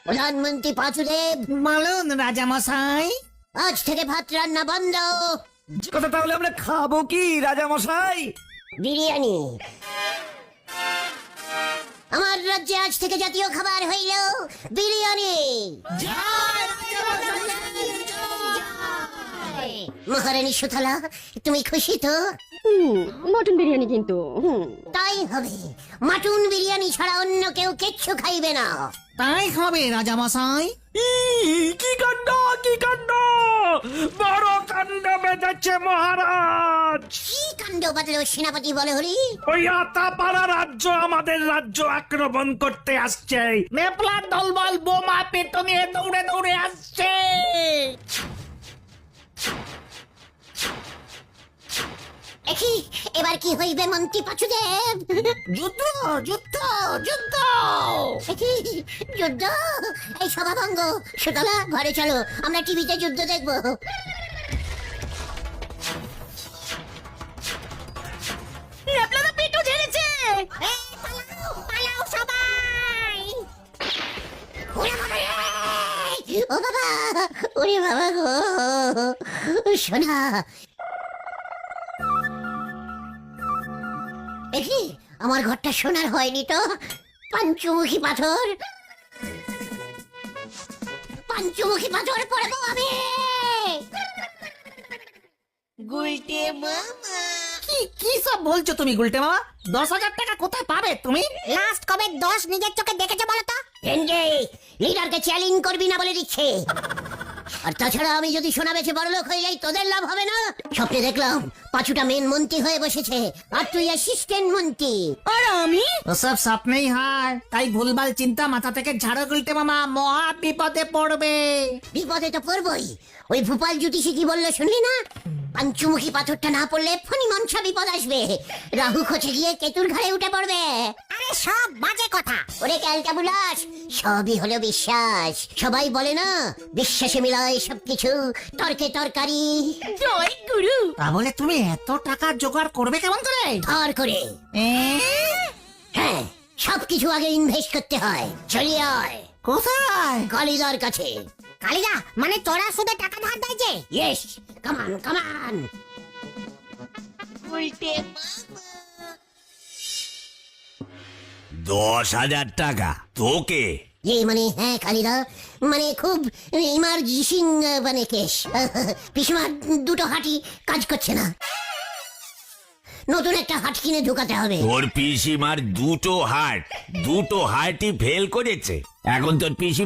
প্রধানমন্ত্রী পাঁচুদেব, বলুন রাজামশাই। আজ থেকে ভাত রান্না বন্ধ। কথা তাহলে আমরা খাবো কি রাজা মশাই? বিরিয়ানি। আমার রাজ্যে আজ থেকে জাতীয় খাবার হইল বিরিয়ানি। মহারানী সুতলা, তুমি খুশি তো? মটন বিরিয়ানি কিন্তু তাই হবে। মাটন বিরিয়ানি ছাড়া অন্য কেউ কিচ্ছু খাইবে না। তাই হবে রাজামশাই। কি কাণ্ড, কি কাণ্ড! বড় কাণ্ড বেঁধেছে মহারাজ। কি কাণ্ড বাদলো সেনাপতি বলে হরি? ওই আতাপাড়া রাজ্য আমাদের রাজ্য আক্রমণ করতে আসছে। নেপলার দলবল বোমা পেটো নিয়ে দৌড়ে দৌড়ে আসছে। দেখি এবার কি হইবে মন্ত্রী পাচুদেব? যুদ্ধ যুদ্ধ যুদ্ধ। দেখি যুদ্ধ? এই সভাভঙ্গ। সুতলা, ঘরে চলো, আমরা টিভিতে যুদ্ধ দেখবো। আপনারা পেটো ঝেড়েছে। পালাও সবাই! ওরে বাবা রে! ও বাবা, ওরে বাবা গো, সোনা। দেখি আমার ঘরটা সোনার হয়নি তো? পঞ্চমুখী পাথর, পঞ্চমুখী পাথর পড়বো আমি। কি সব বলছো তুমি গুলটে মামা? 10,000 টাকা কোথায় পাবে তুমি? লাস্ট কবে 10 নিজের চোখে দেখেছো বলো তো? লিডারকে চ্যালেঞ্জ করবি না বলে দিচ্ছে। আর তাছাড়া আমি যদি সোনা বেচে বড়লোক হয়ে যাই, তোদের লাভ হবে না? স্বপ্নে দেখলাম পাঁচুটা মেন মন্ত্রী হয়ে বসেছে, আর তুই অ্যাসিস্ট্যান্ট মন্ত্রী। আর আমি ওসব স্বপ্নেই হয়। তাই ভুলভাল চিন্তা মাথা থেকে ঝাড়ো গুলটে মামা, মহা বিপদে পড়বে। বিপদে তো পড়বই। ওই ভূপাল জ্যোতিষী কি বললো শুনলি না? পঞ্চমুখী পাথরটা না পড়লে ফণি মনসা বিপদ আসবে। রাহু খচে গিয়ে কেতুর ঘাড়ে উঠে পড়বে। আরে সব বাজে কথা। ওরে ক্যালটাবুলাস, সবই হলো বিশ্বাস। সবাই বলে না, বিশ্বাসে মিলায় সবকিছু, তর্কে তরকারি। জয় গুরু। তাহলে তুমি এত টাকা জোগাড় করবে কেমন করে? ধর করে। হ্যাঁ, সবকিছু আগে ইনভেস্ট করতে হয়। চলি আয়। কোথায়? কালিদার কাছে। কালিদা মানে তোরা শুধু টাকা ধার দেয়? ইয়েস, কামান কামান। 10,000 টাকা তোকে? মানে হ্যাঁ কালিদা, মানে খুব ইমার্জেন্সি মানে কেস। পিসমা দুটো হাঁটি কাজ করছে না, নতুন একটা হাট কিনে ঢুকাতে হবে। তোর পিসিমার দুটো হার্টই ফেল করেছে। এখন তোর পিসি